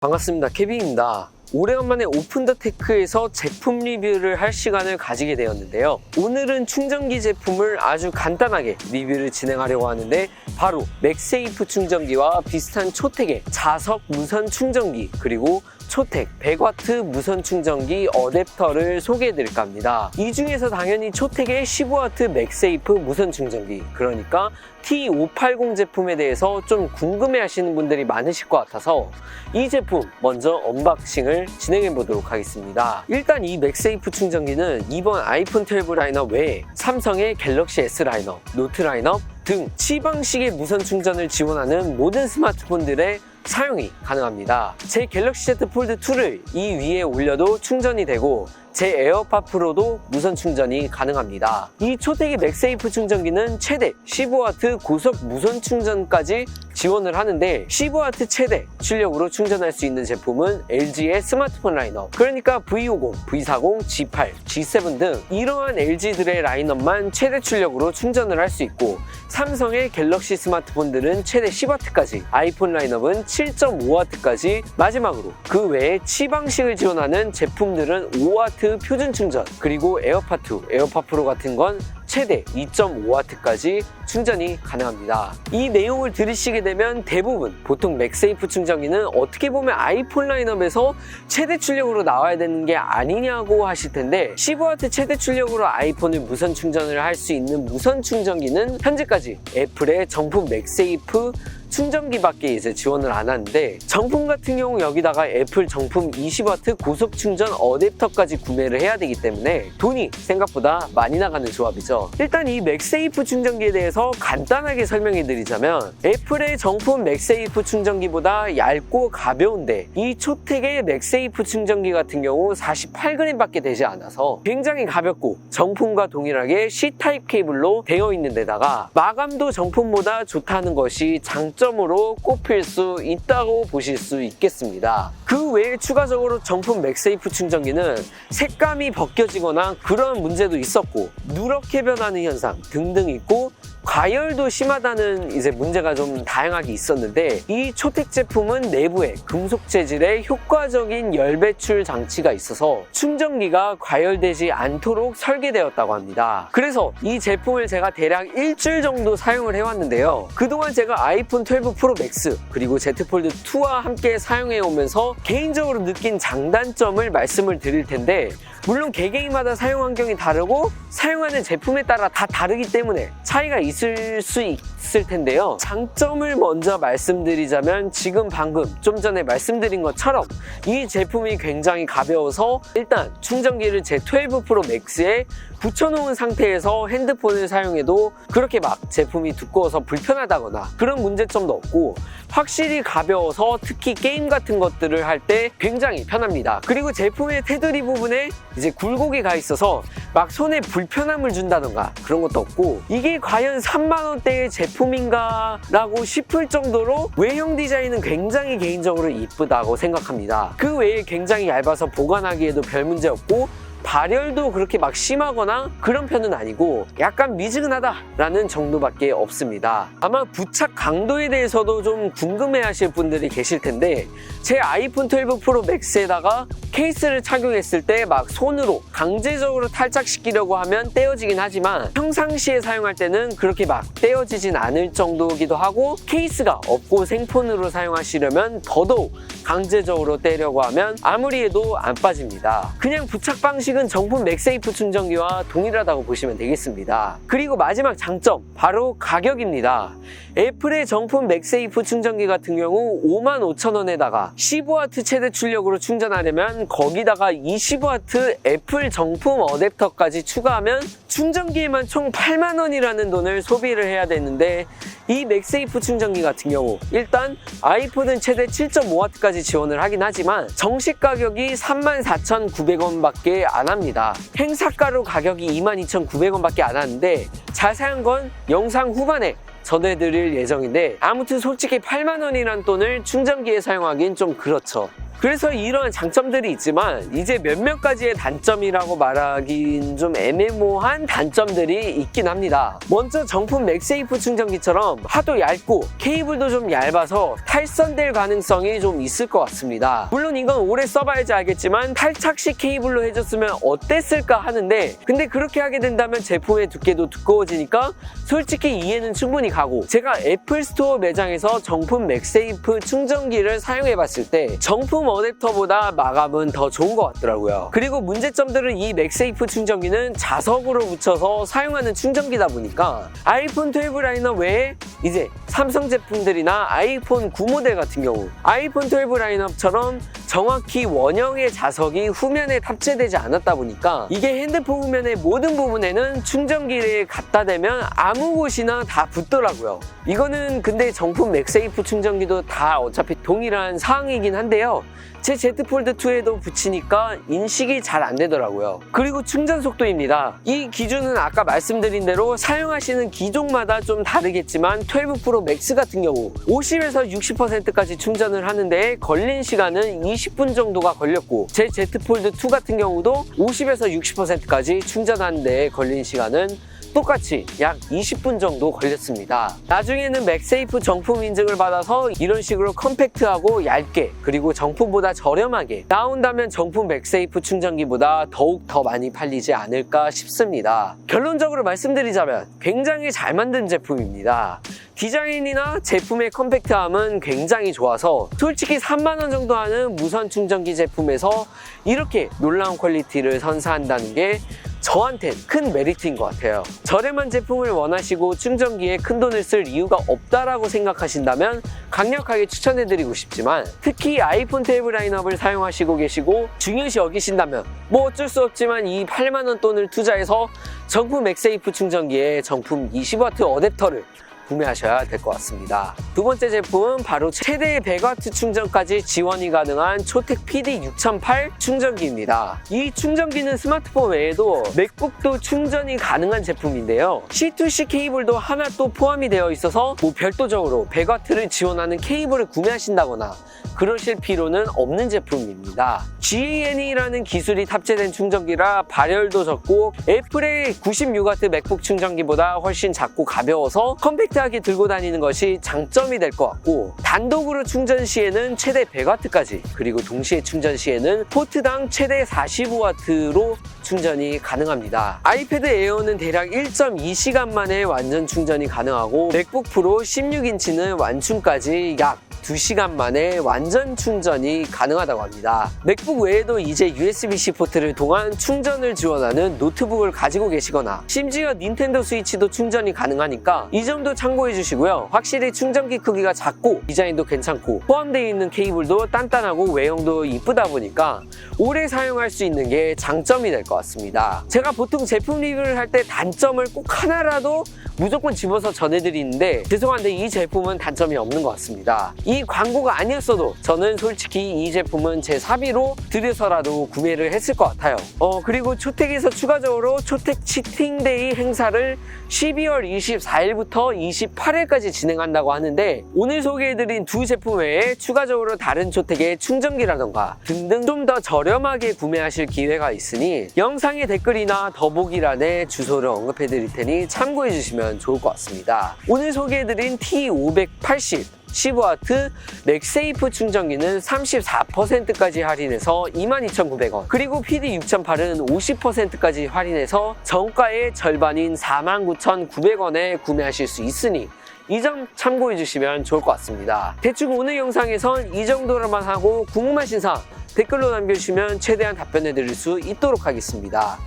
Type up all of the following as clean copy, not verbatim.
반갑습니다. 케빈입니다. 오래간만에 오픈더테크에서 제품 리뷰를 할 시간을 가지게 되었는데요. 오늘은 충전기 제품을 아주 간단하게 리뷰를 진행하려고 하는데 바로 맥세이프 충전기와 비슷한 초택의 자석 무선 충전기 그리고 초택 100W 무선 충전기 어댑터를 소개해 드릴까 합니다. 이 중에서 당연히 초택의 15W 맥세이프 무선 충전기, 그러니까 T580 제품에 대해서 좀 궁금해 하시는 분들이 많으실 것 같아서 이 제품 먼저 언박싱을 진행해 보도록 하겠습니다. 일단 이 맥세이프 충전기는 이번 아이폰 12 라인업 외에 삼성의 갤럭시 S 라인업, 노트 라인업 등 C방식의 무선 충전을 지원하는 모든 스마트폰들의 사용이 가능합니다. 제 갤럭시 Z 폴드 2를 이 위에 올려도 충전이 되고 제 에어팟 프로도 무선 충전이 가능합니다. 이 초택의 맥세이프 충전기는 최대 15W 고속 무선 충전까지 지원을 하는데 15W 최대 출력으로 충전할 수 있는 제품은 LG의 스마트폰 라인업, 그러니까 V50, V40, G8, G7 등 이러한 LG들의 라인업만 최대 출력으로 충전을 할 수 있고, 삼성의 갤럭시 스마트폰들은 최대 10W까지, 아이폰 라인업은 7.5W까지, 마지막으로 그 외에 C방식을 지원하는 제품들은 5W 표준 충전, 그리고 에어팟2, 에어팟 프로 같은 건 최대 2.5W까지 충전이 가능합니다. 이 내용을 들으시게 되면 대부분 보통 맥세이프 충전기는 어떻게 보면 아이폰 라인업에서 최대 출력으로 나와야 되는 게 아니냐고 하실 텐데, 15W 최대 출력으로 아이폰을 무선 충전을 할 수 있는 무선 충전기는 현재까지 애플의 정품 맥세이프 충전기밖에 이제 지원을 안 하는데, 정품 같은 경우 여기다가 애플 정품 20W 고속 충전 어댑터까지 구매를 해야 되기 때문에 돈이 생각보다 많이 나가는 조합이죠. 일단 이 맥세이프 충전기에 대해서 간단하게 설명해 드리자면, 애플의 정품 맥세이프 충전기보다 얇고 가벼운데 이 초택의 맥세이프 충전기 같은 경우 48g밖에 되지 않아서 굉장히 가볍고 정품과 동일하게 C타입 케이블로 되어 있는 데다가 마감도 정품보다 좋다는 것이 장점으로 꼽힐 수 있다고 보실 수 있겠습니다. 그 외에 추가적으로 정품 맥세이프 충전기는 색감이 벗겨지거나 그런 문제도 있었고, 누렇게 변하는 현상 등등 있고, 과열도 심하다는 이제 문제가 좀 다양하게 있었는데, 이 초택 제품은 내부에 금속 재질의 효과적인 열 배출 장치가 있어서 충전기가 과열되지 않도록 설계되었다고 합니다. 그래서 이 제품을 제가 대략 일주일 정도 사용을 해왔는데요. 그동안 제가 아이폰 12 프로 맥스 그리고 Z 폴드 2와 함께 사용해 오면서 개인적으로 느낀 장단점을 말씀을 드릴 텐데, 물론 개개인마다 사용 환경이 다르고 사용하는 제품에 따라 다 다르기 때문에 차이가 있을 수 있을 텐데요. 장점을 먼저 말씀드리자면, 지금 방금 좀 전에 말씀드린 것처럼 이 제품이 굉장히 가벼워서 일단 충전기를 제 12 프로 맥스에 붙여놓은 상태에서 핸드폰을 사용해도 그렇게 막 제품이 두꺼워서 불편하다거나 그런 문제점도 없고, 확실히 가벼워서 특히 게임 같은 것들을 할 때 굉장히 편합니다. 그리고 제품의 테두리 부분에 이제 굴곡이 가 있어서 막 손에 불편함을 준다던가 그런 것도 없고, 이게 과연 3만원대의 제품인가 라고 싶을 정도로 외형 디자인은 굉장히 개인적으로 이쁘다고 생각합니다. 그 외에 굉장히 얇아서 보관하기에도 별 문제 없고, 발열도 그렇게 막 심하거나 그런 편은 아니고 약간 미지근하다라는 정도밖에 없습니다. 아마 부착 강도에 대해서도 좀 궁금해 하실 분들이 계실 텐데, 제 아이폰 12 프로 맥스에다가 케이스를 착용했을 때 막 손으로 강제적으로 탈착시키려고 하면 떼어지긴 하지만 평상시에 사용할 때는 그렇게 막 떼어지진 않을 정도이기도 하고, 케이스가 없고 생폰으로 사용하시려면 더더욱 강제적으로 떼려고 하면 아무리 해도 안 빠집니다. 그냥 부착 방식은 정품 맥세이프 충전기와 동일하다고 보시면 되겠습니다. 그리고 마지막 장점, 바로 가격입니다. 애플의 정품 맥세이프 충전기 같은 경우 55,000원에다가 15W 최대 출력으로 충전하려면 거기다가 20W 애플 정품 어댑터까지 추가하면 충전기에만 총 80,000원이라는 돈을 소비를 해야 되는데, 이 맥세이프 충전기 같은 경우 일단 아이폰은 최대 7.5W까지 지원을 하긴 하지만 정식 가격이 34,900원 밖에 안 합니다. 행사가로 가격이 22,900원 밖에 안 하는데, 자세한 건 영상 후반에 전해드릴 예정인데, 아무튼 솔직히 80,000원이란 돈을 충전기에 사용하기엔 좀 그렇죠. 그래서 이러한 장점들이 있지만 이제 몇몇 가지의 단점이라고 말하긴 좀 애매모호한 단점들이 있긴 합니다. 먼저 정품 맥세이프 충전기처럼 하도 얇고 케이블도 좀 얇아서 탈선될 가능성이 좀 있을 것 같습니다. 물론 이건 오래 써봐야지 알겠지만 탈착식 케이블로 해줬으면 어땠을까 하는데, 근데 그렇게 하게 된다면 제품의 두께도 두꺼워지니까 솔직히 이해는 충분히 가고, 제가 애플 스토어 매장에서 정품 맥세이프 충전기를 사용해봤을 때 정품 어댑터보다 마감은 더 좋은 것 같더라고요. 그리고 문제점들은 이 맥세이프 충전기는 자석으로 붙여서 사용하는 충전기다 보니까 아이폰 12 라인업 외에 이제 삼성 제품들이나 아이폰 9 모델 같은 경우 아이폰 12 라인업처럼 정확히 원형의 자석이 후면에 탑재되지 않았다 보니까 이게 핸드폰 후면의 모든 부분에는 충전기를 갖다 대면 아무 곳이나 다 붙더라고요. 이거는 근데 정품 맥세이프 충전기도 다 어차피 동일한 사항이긴 한데요, 제 Z 폴드 2에도 붙이니까 인식이 잘 안 되더라고요. 그리고 충전 속도입니다. 이 기준은 아까 말씀드린 대로 사용하시는 기종마다 좀 다르겠지만 12 프로 맥스 같은 경우 50에서 60%까지 충전을 하는데 걸린 시간은 20분 정도가 걸렸고, 제 Z 폴드 2 같은 경우도 50에서 60%까지 충전하는 데 걸린 시간은 똑같이 약 20분 정도 걸렸습니다. 나중에는 맥세이프 정품 인증을 받아서 이런 식으로 컴팩트하고 얇게 그리고 정품보다 저렴하게 나온다면 정품 맥세이프 충전기보다 더욱 더 많이 팔리지 않을까 싶습니다. 결론적으로 말씀드리자면 굉장히 잘 만든 제품입니다. 디자인이나 제품의 컴팩트함은 굉장히 좋아서 솔직히 3만원 정도 하는 무선 충전기 제품에서 이렇게 놀라운 퀄리티를 선사한다는 게 저한텐 큰 메리트인 것 같아요. 저렴한 제품을 원하시고 충전기에 큰돈을 쓸 이유가 없다라고 생각하신다면 강력하게 추천해드리고 싶지만, 특히 아이폰 12 라인업을 사용하시고 계시고 중요시 여기신다면 뭐 어쩔 수 없지만 이 8만원 돈을 투자해서 정품 맥세이프 충전기에 정품 20W 어댑터를 구매하셔야 될 것 같습니다. 두 번째 제품은 바로 최대 100W 충전까지 지원이 가능한 초텍 PD6008 충전기입니다. 이 충전기는 스마트폰 외에도 맥북도 충전이 가능한 제품인데요, C2C 케이블도 하나 또 포함이 되어 있어서 뭐 별도적으로 100W를 지원하는 케이블을 구매하신다거나 그러실 필요는 없는 제품입니다. GaN이라는 기술이 탑재된 충전기라 발열도 적고 애플의 96W 맥북 충전기보다 훨씬 작고 가벼워서 컴팩트하게 들고 다니는 것이 장점이 될 것 같고, 단독으로 충전 시에는 최대 100W까지, 그리고 동시에 충전 시에는 포트당 최대 45W로 충전이 가능합니다. 아이패드 에어는 대략 1.2시간 만에 완전 충전이 가능하고 맥북 프로 16인치는 완충까지 약 2시간 만에 완전 충전이 가능하다고 합니다. 맥북 외에도 이제 USB-C 포트를 통한 충전을 지원하는 노트북을 가지고 계시거나 심지어 닌텐도 스위치도 충전이 가능하니까 이 점도 참고해 주시고요. 확실히 충전기 크기가 작고 디자인도 괜찮고 포함되어 있는 케이블도 단단하고 외형도 이쁘다 보니까 오래 사용할 수 있는 게 장점이 될 것 같습니다. 제가 보통 제품 리뷰를 할 때 단점을 꼭 하나라도 무조건 집어서 전해드리는데 죄송한데 이 제품은 단점이 없는 것 같습니다. 이 광고가 아니었어도 저는 솔직히 이 제품은 제 사비로 들여서라도 구매를 했을 것 같아요. 그리고 초텍에서 추가적으로 초텍 치팅데이 행사를 12월 24일부터 28일까지 진행한다고 하는데, 오늘 소개해드린 두 제품 외에 추가적으로 다른 초텍의 충전기라던가 등등 좀 더 저렴하게 구매하실 기회가 있으니 영상의 댓글이나 더보기란에 주소를 언급해드릴 테니 참고해주시면 좋을 것 같습니다. 오늘 소개해드린 T580 15W 맥세이프 충전기는 34%까지 할인해서 22,900원, 그리고 PD6008은 50%까지 할인해서 정가의 절반인 49,900원에 구매하실 수 있으니 이 점 참고해 주시면 좋을 것 같습니다. 대충 오늘 영상에선 이 정도로만 하고 궁금하신 사항 댓글로 남겨주시면 최대한 답변해 드릴 수 있도록 하겠습니다.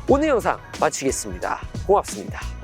오늘 영상 마치겠습니다. 고맙습니다.